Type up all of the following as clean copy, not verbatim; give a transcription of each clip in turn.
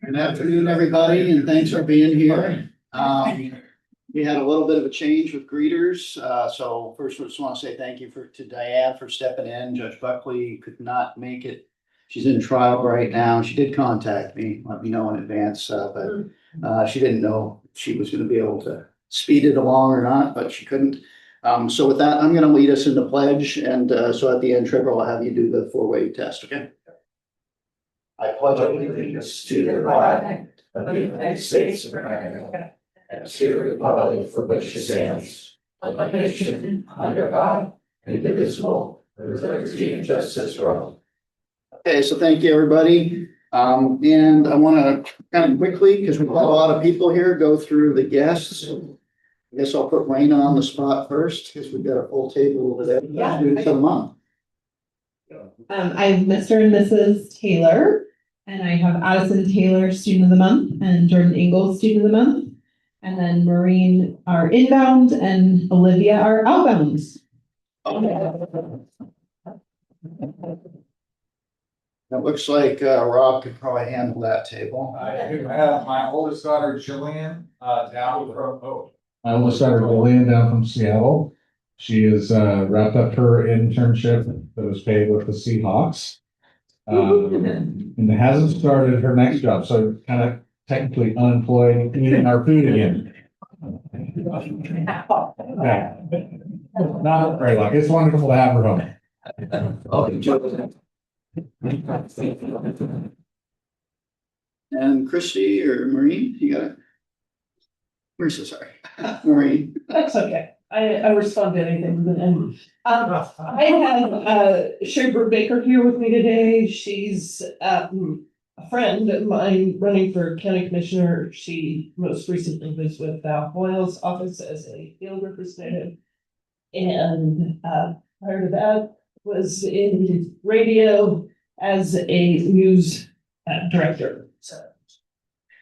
Good afternoon, everybody, and thanks for being here. We had a little bit of a change with greeters. So first, I just want to say thank you to Diane for stepping in. Judge Buckley could not make it. She's in trial right now. She did contact me, let me know in advance, but she didn't know if she was going to be able to speed it along or not, but she couldn't. So with that, I'm going to lead us in the pledge. And so at the end, Trevor, I'll have you do the four-way test, okay? I pledge allegiance to the flag of the United States of America and to the republic for which it stands, one nation under God, indivisible, with liberty and justice for all. Okay, so thank you, everybody. And I want to kind of quickly, because we've got a lot of people here, go through the guests. I guess I'll put Raina on the spot first, because we've got a full table over there. Yeah. Students of the month. I have Mr. and Mrs. Taylor, and I have Addison Taylor, student of the month, and Jordan Ingalls, student of the month. And then Maureen are inbound and Olivia are outbound. It looks like Rob could probably handle that table. I do have my oldest daughter Jillian down from My oldest daughter Jillian down from Seattle. She is wrapped up her internship that was paid with the Seahawks. And hasn't started her next job, so kind of technically unemployed, eating our food again. Yeah. Not very lucky. It's wonderful to have her home. And Christy or Maureen, you got it? Marissa, sorry. Maureen. That's okay. I respond to anything with an M. I have Sherry Baker here with me today. She's a friend of mine running for county commissioner. She most recently was with Boyle's office as a field representative. And prior to that was in radio as a news director. So.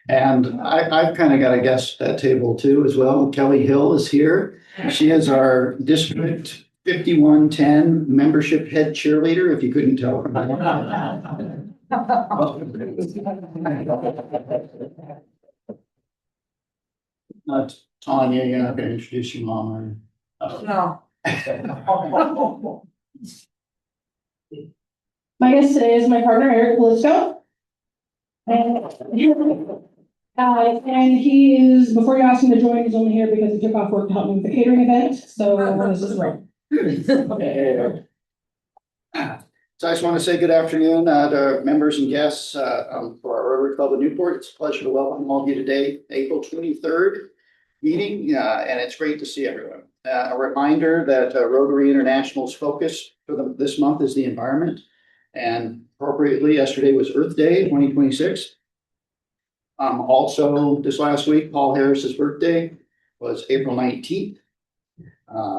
And I've kind of got a guest at that table too as well. Kelly Hill is here. She is our District 5110 membership head cheerleader, if you couldn't tell from Tanya, you're not going to introduce your mom, or No. My guest today is my partner, Eric Blisco. And he is, before you ask him to join, he's only here because he took off work to help me with the catering event. So this is right. So I just want to say good afternoon to members and guests for our Rotary Club of Newport. It's a pleasure to welcome all of you today, April 23rd meeting, and it's great to see everyone. A reminder that Rotary International's focus for this month is the environment, and appropriately, yesterday was Earth Day 2026. Also, this last week, Paul Harris's birthday was April 19th.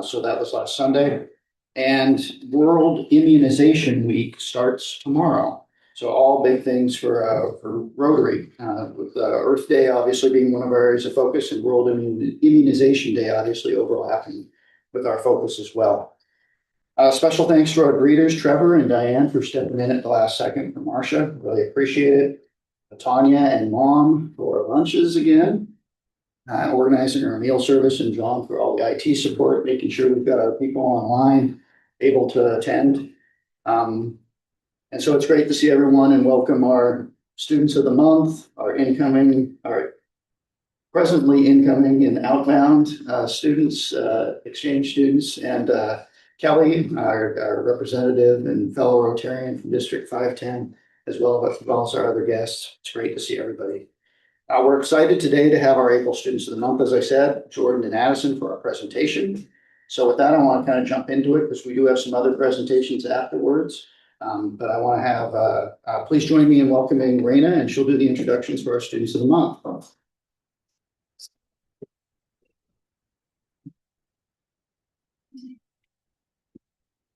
So that was last Sunday. And World Immunization Week starts tomorrow. So all big things for Rotary, with Earth Day obviously being one of our areas of focus, and World Immunization Day obviously overlapping with our focus as well. Special thanks to our greeters, Trevor and Diane, for stepping in at the last second for Marcia. Really appreciate it. Tanya and Mom for lunches again, organizing our meal service, and John for all the IT support, making sure we've got our people online able to attend. And so it's great to see everyone and welcome our students of the month, our presently incoming and outbound students, exchange students, and Kelly, our representative and fellow Rotarian from District 510, as well as our other guests. It's great to see everybody. We're excited today to have our April Students of the Month, as I said, Jordan and Addison, for our presentation. So with that, I want to kind of jump into it because we do have some other presentations afterwards. But I want to have, please join me in welcoming Raina, and she'll do the introductions for our Students of the Month.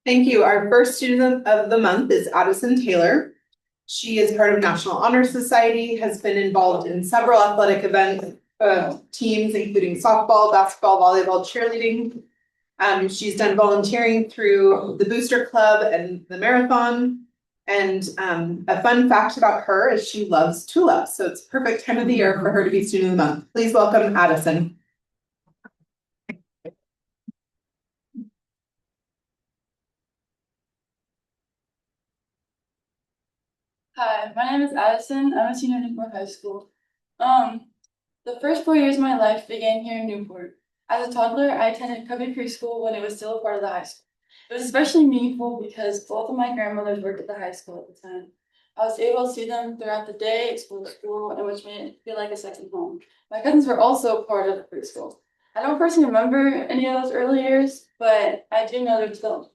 Thank you. Our first student of the month is Addison Taylor. She is part of National Honor Society, has been involved in several athletic events, teams, including softball, basketball, volleyball, cheerleading. She's done volunteering through the Booster Club and the marathon. And a fun fact about her is she loves tulips, so it's perfect time of the year for her to be student of the month. Please welcome Addison. Hi, my name is Addison. I'm a senior at Newport High School. The first 4 years of my life began here in Newport. As a toddler, I attended Cubby Preschool when it was still a part of the high school. It was especially meaningful because both of my grandmothers worked at the high school at the time. I was able to see them throughout the day, explore the school, and which made it feel like a second home. My cousins were also part of the preschool. I don't personally remember any of those early years, but I do know they're still.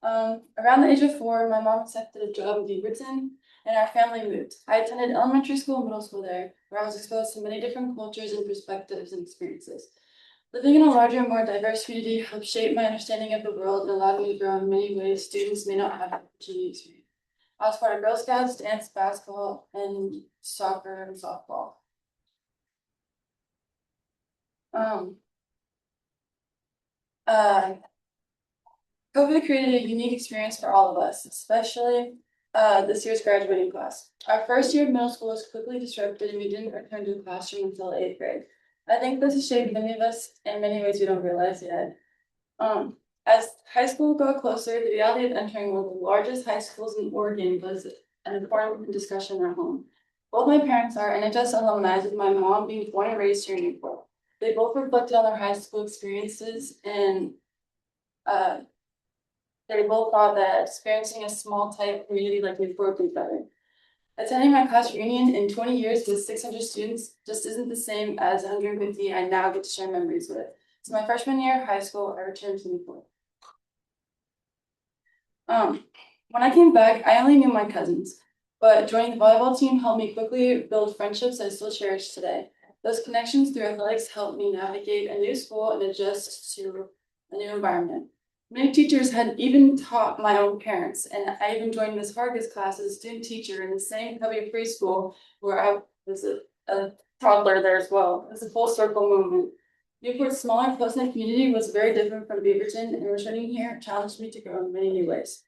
Around the age of 4, my mom accepted a job in Beaverton, and our family moved. I attended elementary school and middle school there, where I was exposed to many different cultures and perspectives and experiences. Living in a larger, more diverse community helped shape my understanding of the world and allowed me to grow in many ways students may not have the opportunity to experience. I was part of Girl Scouts, dance, basketball, and soccer and softball. COVID created a unique experience for all of us, especially this year's graduating class. Our first year of middle school was quickly disrupted and we didn't return to the classroom until 8th grade. I think this has shaped many of us in many ways we don't realize yet. As high school got closer, the reality of entering one of the largest high schools in Oregon was an important discussion at home. Both my parents are NHS alumni, with my mom being born and raised here in Newport. They both reflected on their high school experiences and they both thought that experiencing a small tight community like Newport would be better. Attending my class reunion in 20 years with 600 students just isn't the same as 150 I now get to share memories with. So my freshman year of high school, I returned to Newport. When I came back, I only knew my cousins, but joining the volleyball team helped me quickly build friendships I still cherish today. Those connections through athletics helped me navigate a new school and adjust to a new environment. Many teachers had even taught my own parents, and I even joined Ms. Hargis' class as a student teacher in the same Cubby preschool where I was a toddler there as well. It was a full circle movement. Newport's smaller, close-knit community was very different from Beaverton, and returning here challenged me to grow in many new ways.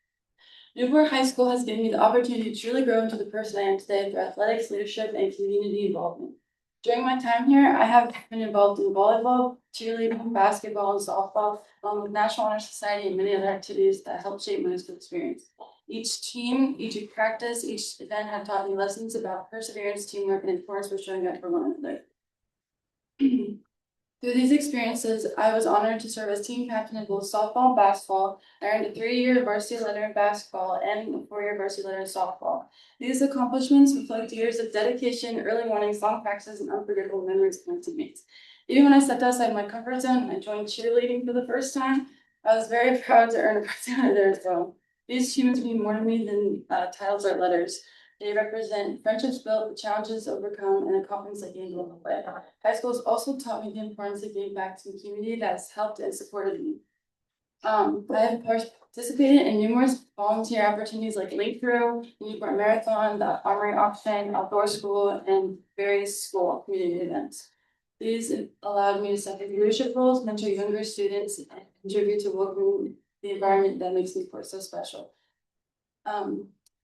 Newport High School has given me the opportunity to truly grow into the person I am today through athletics, leadership, and community involvement. During my time here, I have been involved in volleyball, cheerleading, basketball, and softball, along with National Honor Society and many other activities that helped shape my school experience. Each team, each practice, each event have taught me lessons about perseverance, teamwork, and importance for showing up for one another. Through these experiences, I was honored to serve as team captain in both softball and basketball. I earned a 3-year varsity letter in basketball and a 4-year varsity letter in softball. These accomplishments reflect years of dedication, early mornings, long practices, and unforgettable memories with my teammates. Even when I stepped outside my comfort zone and I joined cheerleading for the first time, I was very proud to earn a varsity letter there as well. These achievements mean more to me than titles or letters. They represent friendships built, challenges overcome, and accomplishments I gained along the way. High school has also taught me the importance of giving back to the community that has helped and supported me. I have participated in numerous volunteer opportunities like Link Through, Newport Marathon, the Armory Auction, Outdoor School, and various school community events. These allowed me to step into leadership roles, mentor younger students, and contribute to welcoming the environment that makes Newport so special.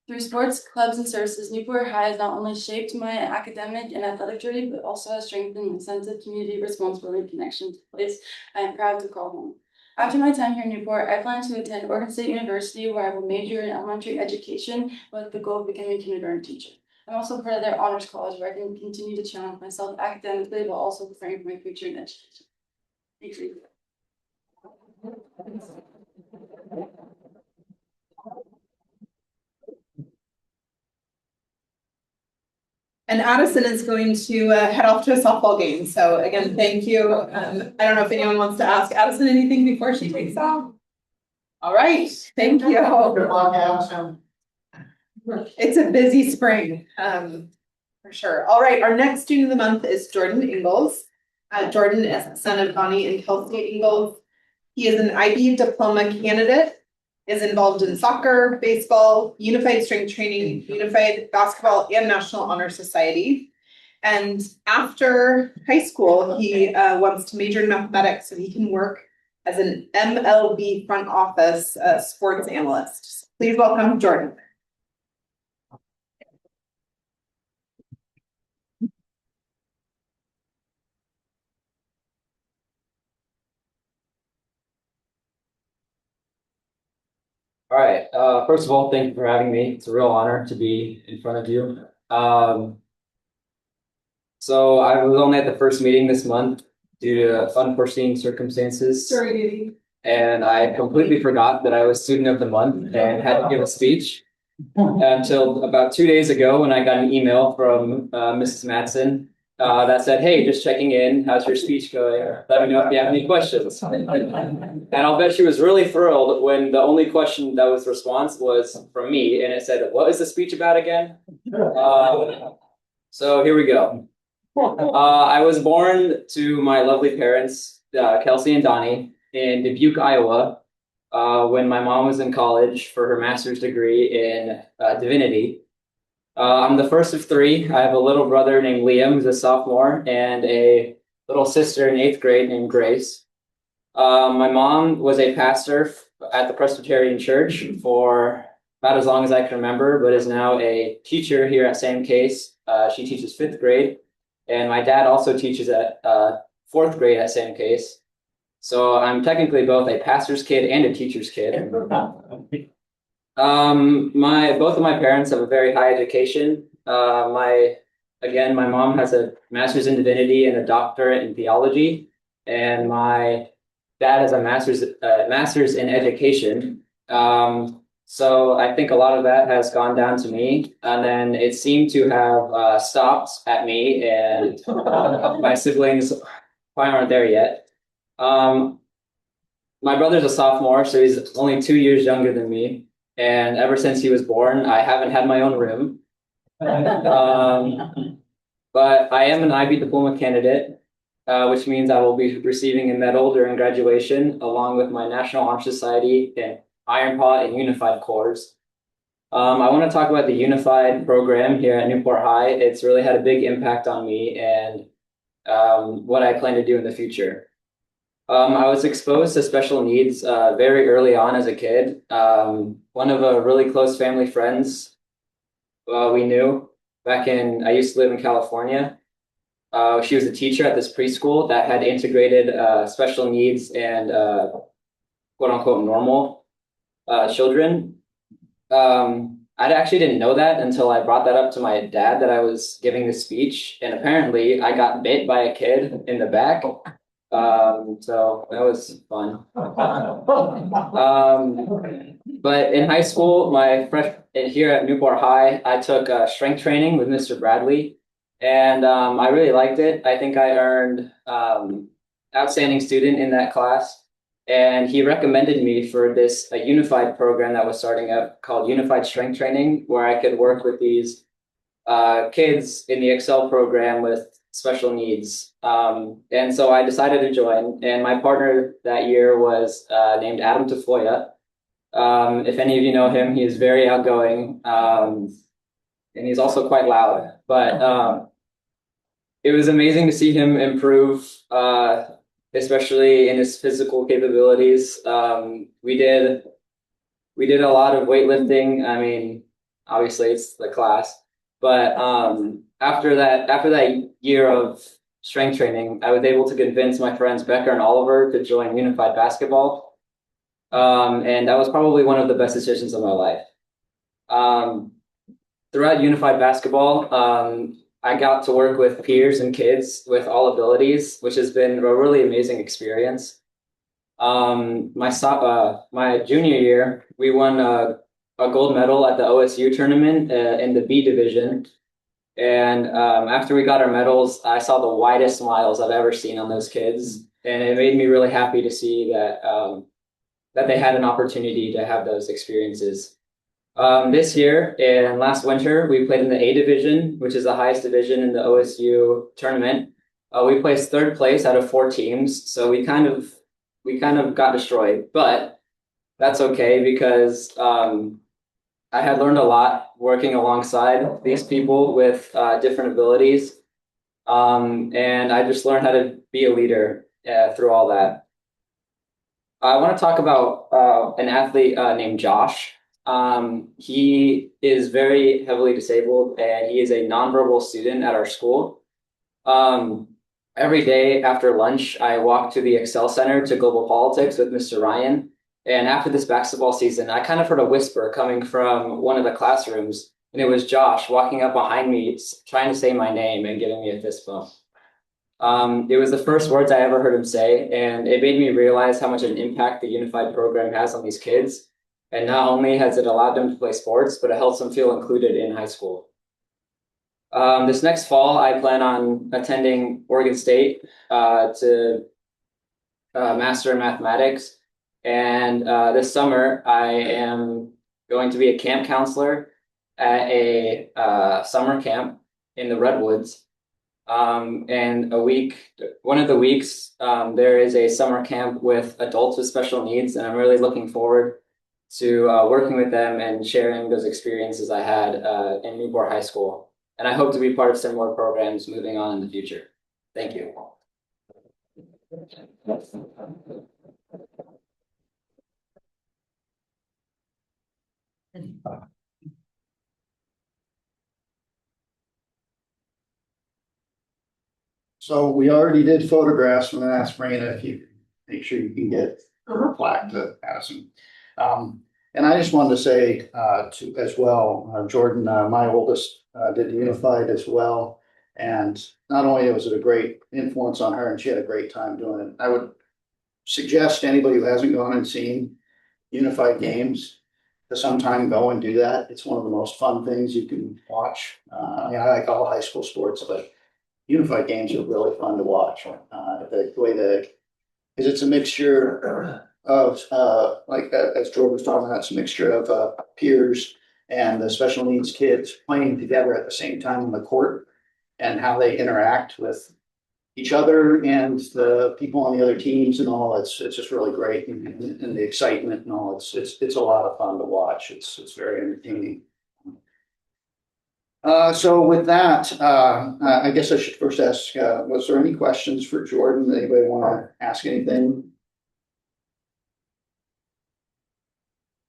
Through sports, clubs, and services, Newport High has not only shaped my academic and athletic journey, but also has strengthened my sense of community responsibility and connection to the place I am proud to call home. After my time here in Newport, I plan to attend Oregon State University, where I will major in elementary education with the goal of becoming a kindergarten teacher. I'm also part of their honors college, where I can continue to challenge myself academically, while also preparing for my future in education. Thank you. And Addison is going to head off to a softball game. So again, thank you. I don't know if anyone wants to ask Addison anything before she takes off. All right, thank you. Good luck, Addison. It's a busy spring, for sure. All right, our next student of the month is Jordan Ingalls. Jordan is the son of Bonnie and Kelsey Ingalls. He is an IB diploma candidate, is involved in soccer, baseball, unified strength training, unified basketball, and National Honor Society. And after high school, he wants to major in mathematics so he can work as an MLB front office sports analyst. Please welcome Jordan. All right, first of all, thank you for having me. It's a real honor to be in front of you. So I was only at the first meeting this month due to unforeseen circumstances. Sorry, Didi. And I completely forgot that I was student of the month and had to give a speech until about 2 days ago when I got an email from Mrs. Matson that said, "Hey, just checking in. How's your speech going? Let me know if you have any questions." And I'll bet she was really thrilled when the only question that was response was from me, and it said, "What is the speech about again?" So here we go. I was born to my lovely parents, Kelsey and Donnie, in Dubuque, Iowa, when my mom was in college for her master's degree in divinity. I'm the first of three. I have a little brother named Liam, who's a sophomore, and a little sister in 8th grade named Grace. My mom was a pastor at the Presbyterian Church for about as long as I can remember, but is now a teacher here at Sam Case. She teaches 5th grade. And my dad also teaches at 4th grade at Sam Case. So I'm technically both a pastor's kid and a teacher's kid. Both of my parents have a very high education. My mom has a master's in divinity and a doctorate in theology, and my dad has a master's in education. So I think a lot of that has gone down to me, and then it seemed to have stopped at me, and my siblings probably aren't there yet. My brother's a sophomore, so he's only 2 years younger than me, and ever since he was born, I haven't had my own room. But I am an IB diploma candidate, which means I will be receiving a medal during graduation, along with my National Honor Society and Iron Pot and Unified Cores. I want to talk about the Unified program here at Newport High. It's really had a big impact on me and what I plan to do in the future. I was exposed to special needs very early on as a kid. One of a really close family friends we knew I used to live in California. She was a teacher at this preschool that had integrated special needs and quote unquote normal children. I actually didn't know that until I brought that up to my dad that I was giving this speech, and apparently I got bit by a kid in the back. So that was fun. But in high school, here at Newport High, I took strength training with Mr. Bradley, and I really liked it. I think I earned outstanding student in that class. And he recommended me for a unified program that was starting up called Unified Strength Training, where I could work with these kids in the Excel program with special needs. And so I decided to join. And my partner that year was named Adam Tafoya. If any of you know him, he is very outgoing, and he's also quite loud. But it was amazing to see him improve, especially in his physical capabilities. We did a lot of weightlifting. I mean, obviously it's the class, but after that year of strength training, I was able to convince my friends Becker and Oliver to join Unified Basketball. And that was probably one of the best decisions of my life. Throughout Unified Basketball, I got to work with peers and kids with all abilities, which has been a really amazing experience. My junior year, we won a gold medal at the OSU tournament in the B division. And after we got our medals, I saw the widest smiles I've ever seen on those kids. And it made me really happy to see that they had an opportunity to have those experiences. This year and last winter, we played in the A division, which is the highest division in the OSU tournament. We placed 3rd place out of 4 teams, so we kind of got destroyed, but that's okay because I had learned a lot working alongside these people with different abilities, and I just learned how to be a leader through all that. I want to talk about an athlete named Josh. He is very heavily disabled and he is a nonverbal student at our school. Every day after lunch, I walk to the Excel Center to Global Politics with Mr. Ryan. And after this basketball season, I kind of heard a whisper coming from one of the classrooms, and it was Josh walking up behind me, trying to say my name and giving me a fist bump. It was the first words I ever heard him say, and it made me realize how much of an impact the Unified program has on these kids. And not only has it allowed them to play sports, but it helps them feel included in high school. This next fall, I plan on attending Oregon State to master in mathematics. And this summer, I am going to be a camp counselor at a summer camp in the Redwoods. And one of the weeks, there is a summer camp with adults with special needs, and I'm really looking forward to working with them and sharing those experiences I had in Newport High School. And I hope to be part of similar programs moving on in the future. Thank you. So we already did photographs. I'm gonna ask Raina if you make sure you can get her plaque to Addison. And I just wanted to say to as well, Jordan, my oldest, did the Unified as well. And not only was it a great influence on her and she had a great time doing it, I would suggest to anybody who hasn't gone and seen Unified games to sometime go and do that. It's one of the most fun things you can watch. I mean, I like all high school sports, but Unified games are really fun to watch. The way because it's a mixture of like as George was talking about, it's a mixture of peers and the special needs kids playing together at the same time on the court, and how they interact with each other and the people on the other teams and all. It's just really great, and the excitement and all. It's a lot of fun to watch. It's very entertaining. So with that, I guess I should first ask, was there any questions for Jordan? Anybody want to ask anything?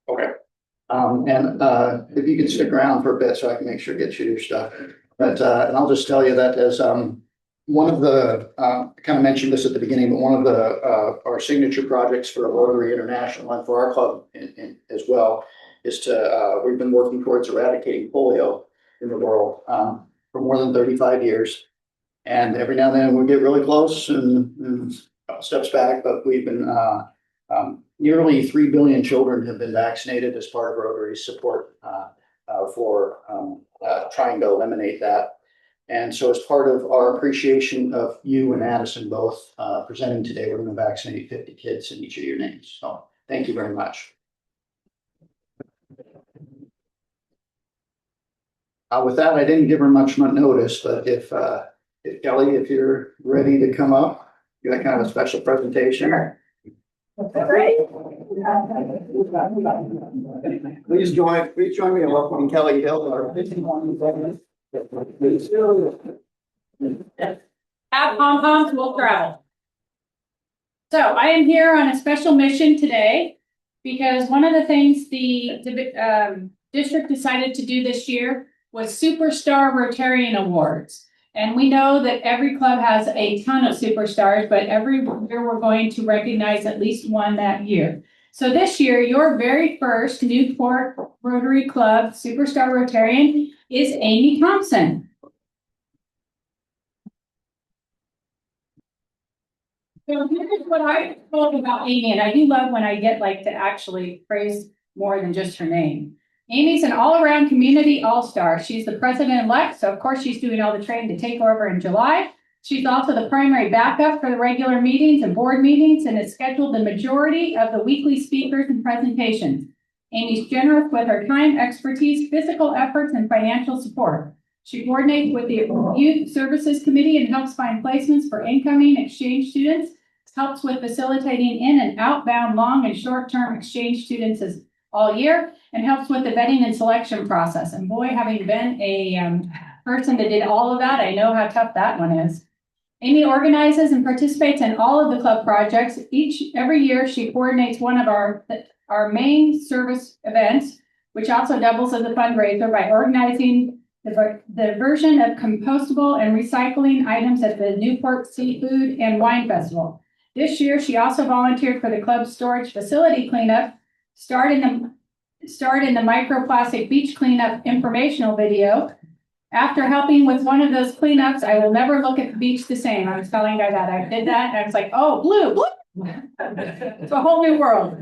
Okay. And if you could stick around for a bit so I can make sure to get you your stuff. But and I'll just tell you that as one of the, I kind of mentioned this at the beginning, but one of the our signature projects for Rotary International and for our club as well is to we've been working towards eradicating polio in the world for more than 35 years. And every now and then we get really close and a couple steps back, but we've been nearly 3 billion children have been vaccinated as part of Rotary's support for trying to eliminate that. And so as part of our appreciation of you and Addison both presenting today, we're going to vaccinate 50 kids in each of your names. So thank you very much. With that, I didn't give her much notice, but if Kelly, if you're ready to come up, you got kind of a special presentation. Please join me in welcoming Kelly Hill, our 51. Have pom-poms, we'll travel. So I am here on a special mission today because one of the things the district decided to do this year was Superstar Rotarian Awards. And we know that every club has a ton of superstars, but every year we're going to recognize at least one that year. So this year, your very first Newport Rotary Club Superstar Rotarian is Amy Thompson. So here's what I told about Amy, and I do love when I get like to actually praise more than just her name. Amy's an all-around community all-star. She's the president-elect, so of course she's doing all the training to take over in July. She's also the primary backup for the regular meetings and board meetings and has scheduled the majority of the weekly speakers and presentations. Amy's generous with her time, expertise, physical efforts, and financial support. She coordinates with the Youth Services Committee and helps find placements for incoming exchange students, helps with facilitating in and outbound long and short-term exchange students all year, and helps with the vetting and selection process. And boy, having been a person that did all of that, I know how tough that one is. Amy organizes and participates in all of the club projects. Every year, she coordinates one of our main service events, which also doubles as a fundraiser by organizing the version of compostable and recycling items at the Newport Seafood and Wine Festival. This year, she also volunteered for the club's storage facility cleanup, starred in the microplastic beach cleanup informational video. After helping with one of those cleanups, I will never look at the beach the same. I was telling you that I did that, and I was like, oh, blue. It's a whole new world.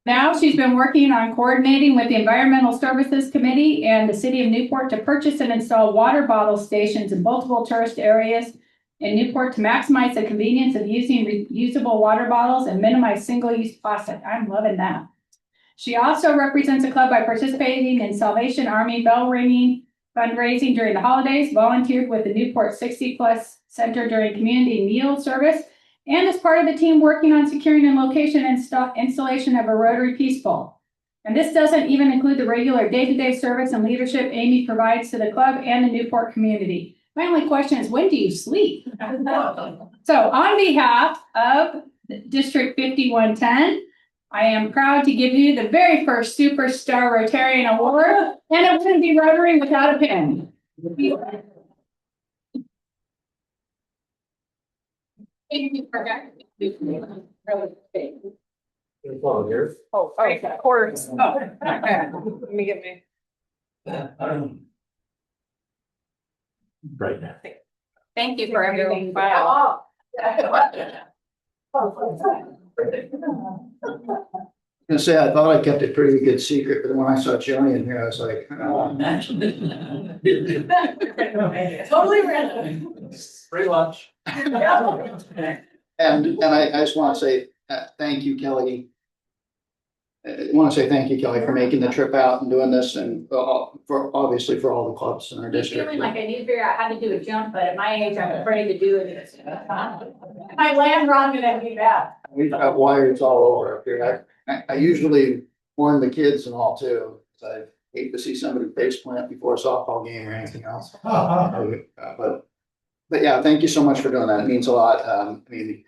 Now she's been working on coordinating with the Environmental Services Committee and the City of Newport to purchase and install water bottle stations in multiple tourist areas in Newport to maximize the convenience of using reusable water bottles and minimize single-use plastic. I'm loving that. She also represents the club by participating in Salvation Army bell ringing fundraising during the holidays, volunteered with the Newport 60+ Center during community meal service, and as part of the team working on securing and location and installation of a Rotary Peace Bowl. And this doesn't even include the regular day-to-day service and leadership Amy provides to the club and the Newport community. My only question is, when do you sleep? So on behalf of District 5110, I am proud to give you the very first Superstar Rotarian Award, and it wouldn't be Rotary without a pin. Thank you for that. Oh, of course. Oh, okay. Let me get me. Right now. Thank you for everything. Wow. I say, I thought I kept it pretty good secret, but then when I saw Jillian here, I was like, oh. Totally random. Free lunch. And I just want to say, thank you, Kelly. I want to say thank you, Kelly, for making the trip out and doing this, and obviously for all the clubs in our I'm district. feeling like I need to figure out how to do a jump, but at my age, I'm afraid to do it. If I land wrong, and then be bad. We've got wires all over up here. I usually warn the kids and all too, 'cause I hate to see somebody face plant before a softball game or anything else. But yeah, thank you so much for doing that. It means a lot. I mean,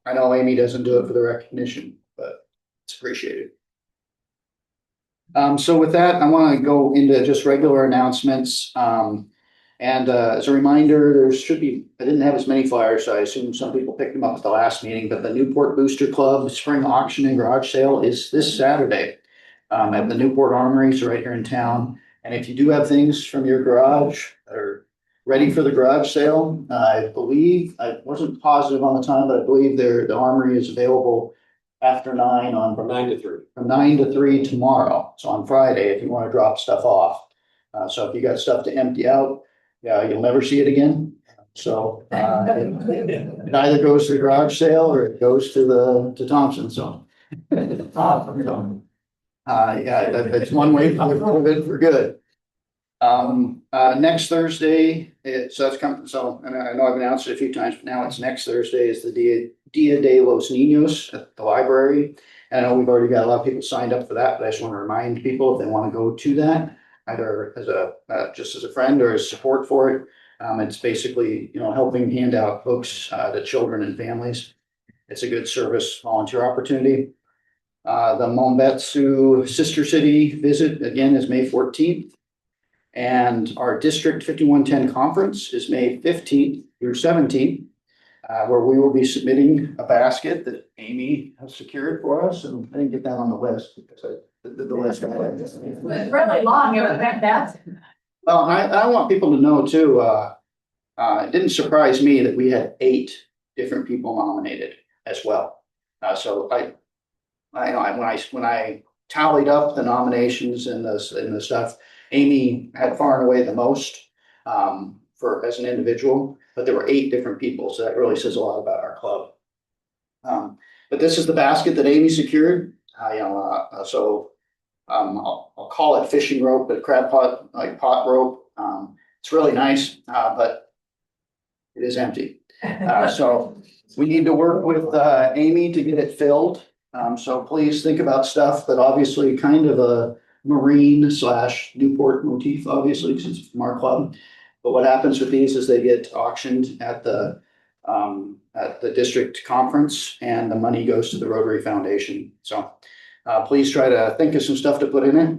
I know Amy doesn't do it for the recognition, but it's appreciated. So with that, I want to go into just regular announcements. And as a reminder, there should be, I didn't have as many flyers, so I assume some people picked them up at the last meeting, but the Newport Booster Club Spring Auction and Garage Sale is this Saturday at the Newport Armory, so right here in town. And if you do have things from your garage that are ready for the garage sale, I believe, I wasn't positive on the time, but I believe the Armory is available after 9 on. From 9 to 3. From 9 to 3 tomorrow, so on Friday, if you want to drop stuff off. So if you got stuff to empty out, yeah, you'll never see it again. So it either goes to the garage sale or it goes to Thompson, so. Yeah, that's one way for it for good. Next Thursday, so that's coming, so, and I know I've announced it a few times, but now it's next Thursday is the Dia de los Niños at the library. And I know we've already got a lot of people signed up for that, but I just want to remind people if they want to go to that, either as just as a friend or as support for it. It's basically, helping hand out books to children and families. It's a good service volunteer opportunity. The Mombetsu Sister City visit again is May 14th. And our District 5110 conference is May 15th through 17th, where we will be submitting a basket that Amy has secured for us. And I didn't get that on the list because I did the list. It was really long, it was fantastic. Well, I want people to know too, it didn't surprise me that we had 8 different people nominated as well. So when I tallied up the nominations and the stuff, Amy had far and away the most as an individual, but there were 8 different people, so that really says a lot about our club. But this is the basket that Amy secured. So I'll call it fishing rope, but crab pot, like pot rope. It's really nice, but it is empty. So we need to work with Amy to get it filled. So please think about stuff, but obviously kind of a marine / Newport motif, obviously, because it's from our club. But what happens with these is they get auctioned at the district conference, and the money goes to the Rotary Foundation. So please try to think of some stuff to put in it.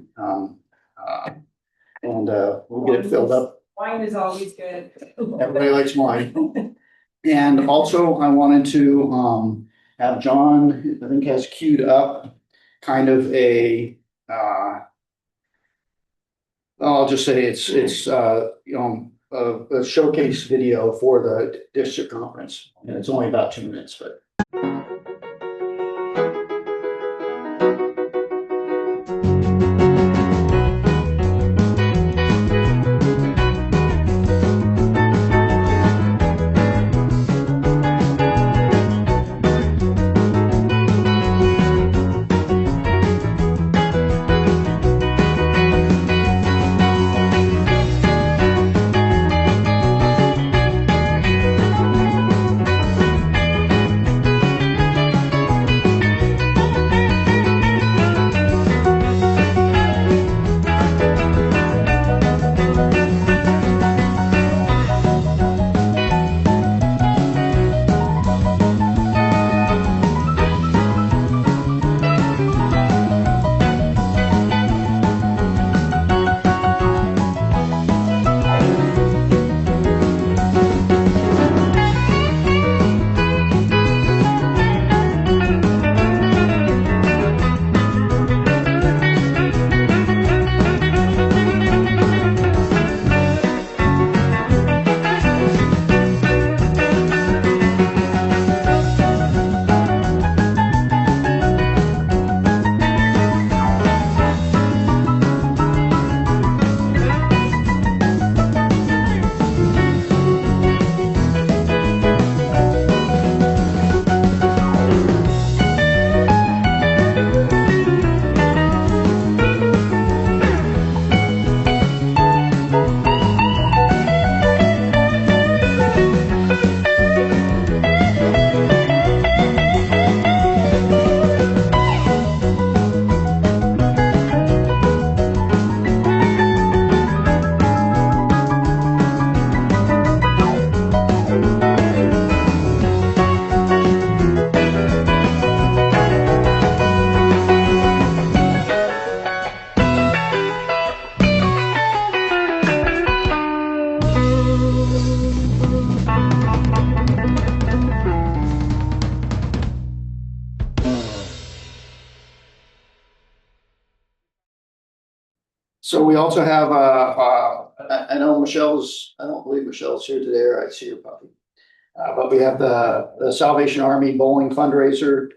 And we'll get it filled up. Wine is always good. Everybody likes wine. And also I wanted to have John, I think, has queued up kind of a I'll just say it's a showcase video for the district conference. And it's only about 2 minutes, but. So we also have, I know Michelle's, I don't believe Michelle's here today, or I see her puppy. But we have the Salvation Army bowling fundraiser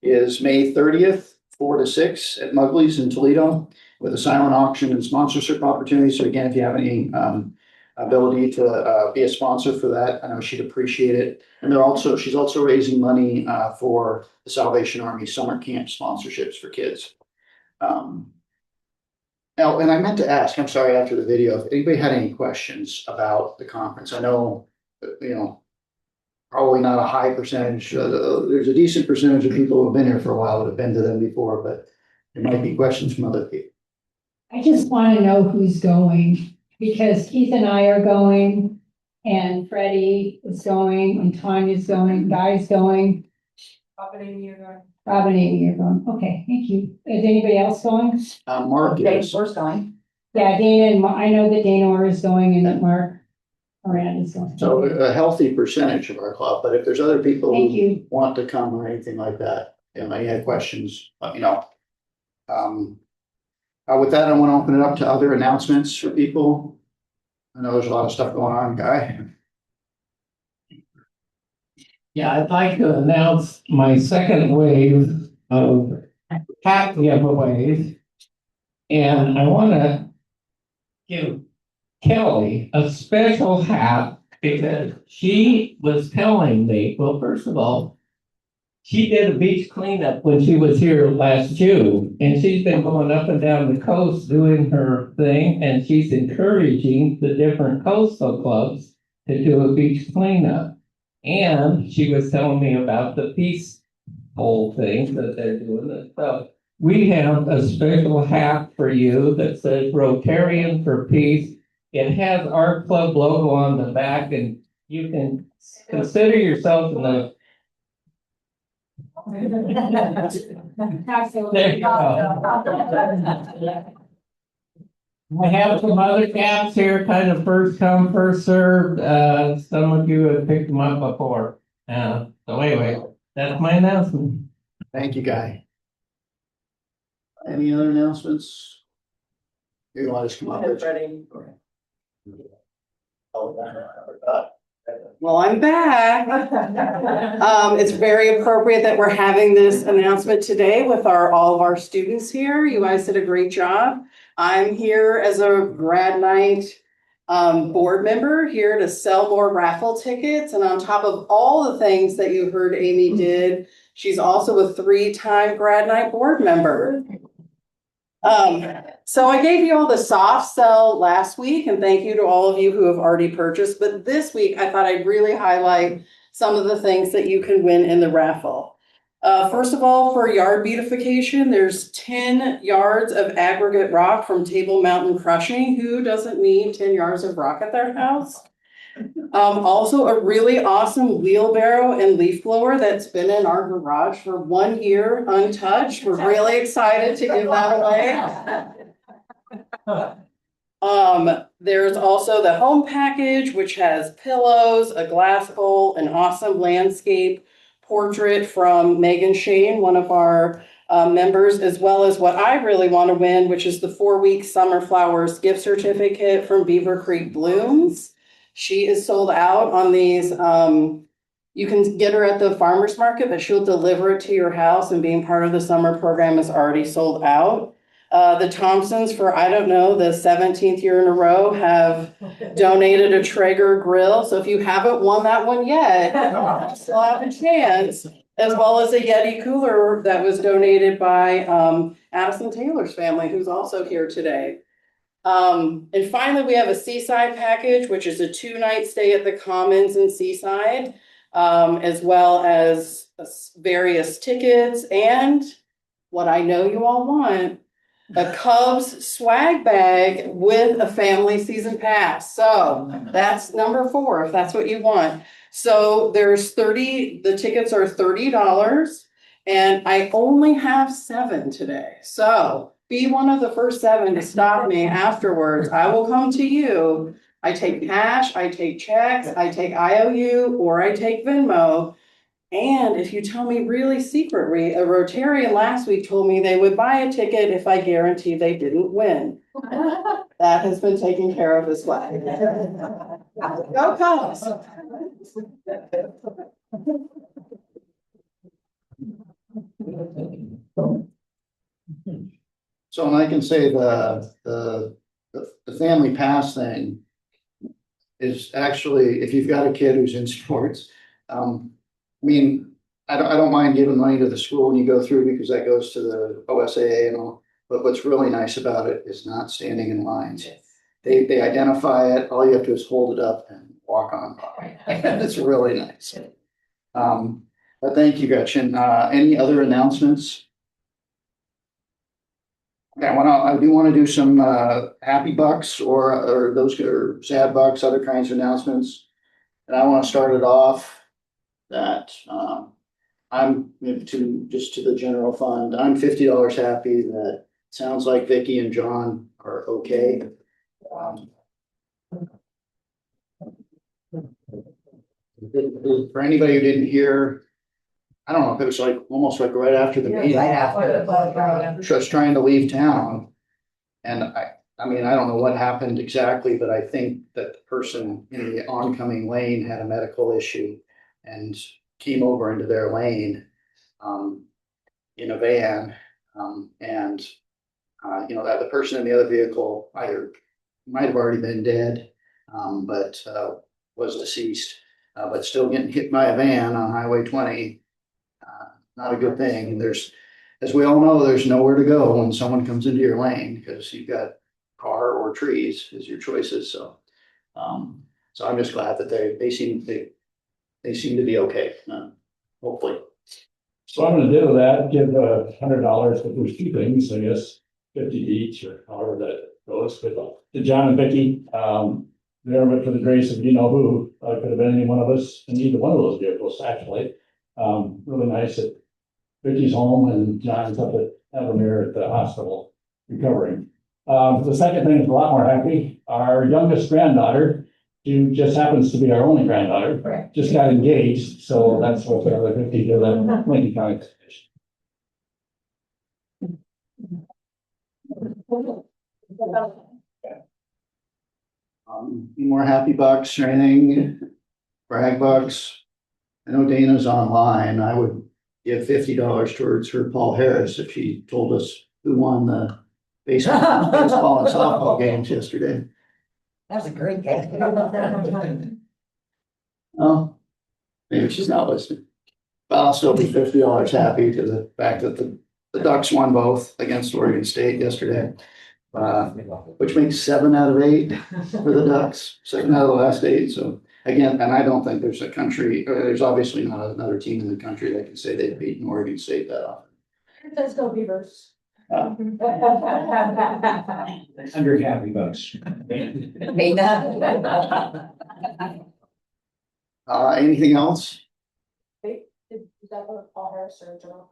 is May 30th, 4 to 6 at Mugley's in Toledo with a silent auction and sponsorship opportunity. So again, if you have any ability to be a sponsor for that, I know she'd appreciate it. And she's also raising money for the Salvation Army summer camp sponsorships for kids. Now, and I meant to ask, I'm sorry, after the video, if anybody had any questions about the conference. I know, probably not a high percentage. There's a decent percentage of people who have been here for a while that have been to them before, but there might be questions from other people. I just want to know who's going, because Keith and I are going, and Freddie is going, and Tanya's going, Guy's going. Robin and Amy are going. Okay, thank you. Is anybody else going? Mark is. Going. Yeah, Dana and I know that Dana Orr is going and that Mark Moran is going. So a healthy percentage of our club, but if there's other people Thank who you. want to come or anything like that, and you have questions, let me know. With that, I want to open it up to other announcements for people. I know there's a lot of stuff going on, Guy. Yeah, I'd like to announce my second wave of hat giveaways. And I want to give Kelly a special hat because she was telling me, well, first of all, she did a beach cleanup when she was here last June, and she's been going up and down the coast doing her thing, and she's encouraging the different coastal clubs to do a beach cleanup. And she was telling me about the peace pole thing that they're doing. So we have a special hat for you that says Rotarian for Peace. It has our club logo on the back, and you can consider yourself in the There you go. I have some other caps here, kind of first come, first served. Some of you have picked them up before. So anyway, that's my announcement. Thank you, Guy. Any other announcements? You want us to come up? Well, I'm back. It's very appropriate that we're having this announcement today with all of our students here. You guys did a great job. I'm here as a grad night board member, here to sell more raffle tickets. And on top of all the things that you heard Amy did, she's also a 3-time grad night board member. So I gave you all the soft sell last week, and thank you to all of you who have already purchased. But this week, I thought I'd really highlight some of the things that you can win in the raffle. First of all, for yard beautification, there's 10 yards of aggregate rock from Table Mountain Crushing. Who doesn't need 10 yards of rock at their house? Also a really awesome wheelbarrow and leaf blower that's been in our garage for 1 year untouched. We're really excited to give that away. There's also the home package, which has pillows, a glass bowl, an awesome landscape portrait from Megan Shane, one of our members, as well as what I really want to win, which is the 4-week Summer Flowers gift certificate from Beaver Creek Blooms. She is sold out on these. You can get her at the farmer's market, but she'll deliver it to your house, and being part of the summer program is already sold out. The Thompsons, for I don't know, the 17th year in a row, have donated a Traeger grill. So if you haven't won that one yet, you still have a chance. As well as a Yeti cooler that was donated by Addison Taylor's family, who's also here today. And finally, we have a Seaside package, which is a 2-night stay at the Commons in Seaside, as well as various tickets and what I know you all want, a Cubs swag bag with a family season pass. So that's number 4, if that's what you want. So there's the tickets are $30, and I only have 7 today. So be one of the first 7 to stop me afterwards. I will come to you. I take cash, I take checks, I take IOU, or I take Venmo. And if you tell me really secretly, a Rotarian last week told me they would buy a ticket if I guarantee they didn't win. That has been taken care of as well. Go Cubs! So, and I can say the family pass thing is actually, if you've got a kid who's in sports, I mean, I don't mind giving money to the school when you go through, because that goes to the OSAA and all. But what's really nice about it is not standing in lines. They identify it. All you have to do is hold it up and walk on by. It's really nice. But thank you, Gretchen. Any other announcements? Okay, I do want to do some happy bucks or those are sad bucks, other kinds of announcements. And I want to start it off that I'm to the general fund. I'm $50 happy that sounds like Vicky and John are okay. For anybody who didn't hear, I don't know if it was like almost like right after the meeting. Just trying to leave town. And I mean, I don't know what happened exactly, but I think that the person in the oncoming lane had a medical issue and came over into their lane in a van. That the person in the other vehicle either might have already been dead, but was deceased, but still getting hit by a van on Highway 20. Not a good thing. And as we all know, there's nowhere to go when someone comes into your lane, because you've got car or trees as your choices. So I'm just glad that they seem to be okay. Hopefully. So I'm gonna do that, give $100, but there's 2 things, I guess, 50 each or however that goes. But to John and Vicky, there, but for the grace of you know who, could have been any one of us in either one of those vehicles, actually. Really nice that Vicky's home and John's up at Evermere at the hospital recovering. The second thing is a lot more happy. Our youngest granddaughter, who just happens to be our only granddaughter, just got engaged. So that's what the other 50 did at Lincoln County. Any more happy bucks or anything? Brag bucks? I know Dana's online. I would give $50 towards her Paul Harris if she told us who won the baseball and softball games yesterday. That was a great game. Oh, maybe she's not listening. But I'll still be $50 happy to the fact that the Ducks won both against Oregon State yesterday. Which makes 7 out of 8 for the Ducks, 7 out of the last 8. So again, and I don't think there's a country, or there's obviously not another team in the country that can say they've beaten Oregon State that often. Let's go Beavers. Under happy bucks. Anything else? Is that what Paul Harris or Joe?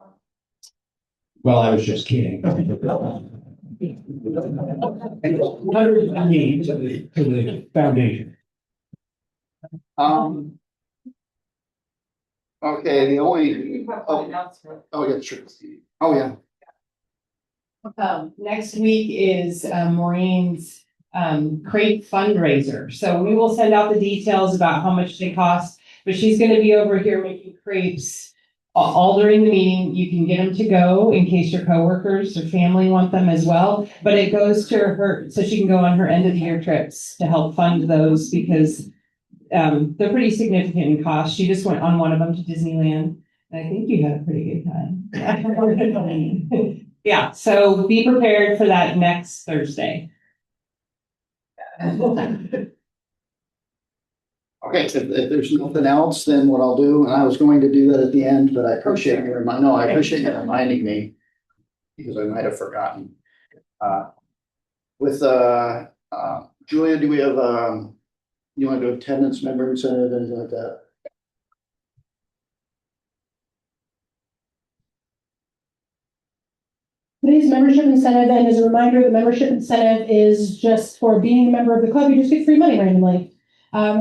Well, I was just kidding. 100 to the foundation. Okay, the only, oh yeah, sure. Oh, yeah. Next week is Maureen's crepe fundraiser. So we will send out the details about how much they cost, but she's gonna be over here making crepes all during the meeting. You can get them to go in case your coworkers or family want them as well, but it goes to her, so she can go on her end of the year trips to help fund those because they're pretty significant in cost. She just went on one of them to Disneyland. And I think you had a pretty good time. Yeah, so be prepared for that next Thursday. Okay, if there's nothing else, then what I'll do, and I was going to do that at the end, but I appreciate you reminding me because I might have forgotten. With Julia, do we have you want to do attendance, member incentive, anything like that? Today's membership incentive, and as a reminder, the membership incentive is just for being a member of the club. You just get free money randomly.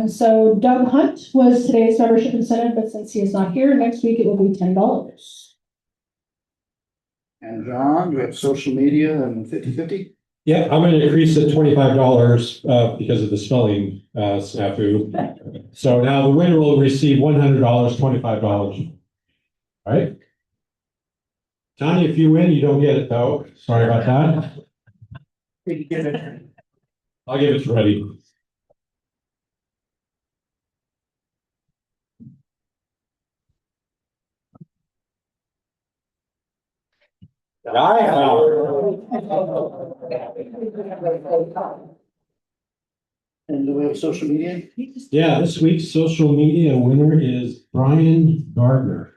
So Doug Hunt was today's membership incentive, but since he is not here, next week it will be $10. And John, do we have social media and 50/50? Yeah, I'm gonna increase it $25 because of the spelling snafu. So now the winner will receive $100, $25. All right? Tanya, if you win, you don't get it though. Sorry about that. I'll give it to Freddie. And do we have social media? Yeah, this week's social media winner is Brian Gardner.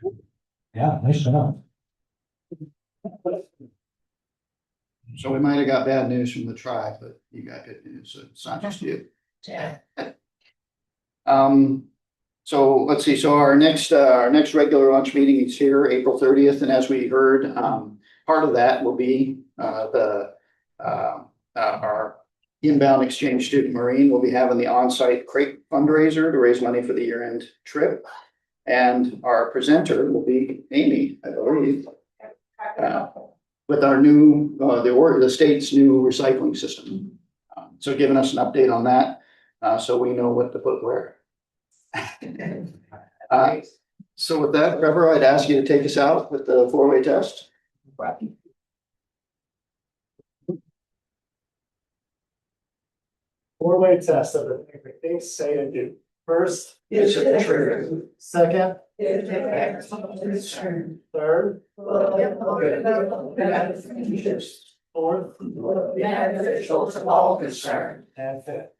Yeah, nice job. So we might have got bad news from the tribe, but you got good news, so it's not just you. Yeah. So let's see, so our next regular lunch meeting is here, April 30th, and as we heard, part of that will be our inbound exchange student Marine will be having the on-site crate fundraiser to raise money for the year-end trip. And our presenter will be Amy, I believe, with our new, the state's new recycling system. So giving us an update on that, so we know what to put where. So with that, Trevor, I'd ask you to take us out with the four-way test. Four-way test of the think, say, and do. First, Is it true? second, third, fourth, Beneficial to all concerned. and fifth.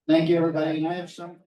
Thank you, everybody. And I have some.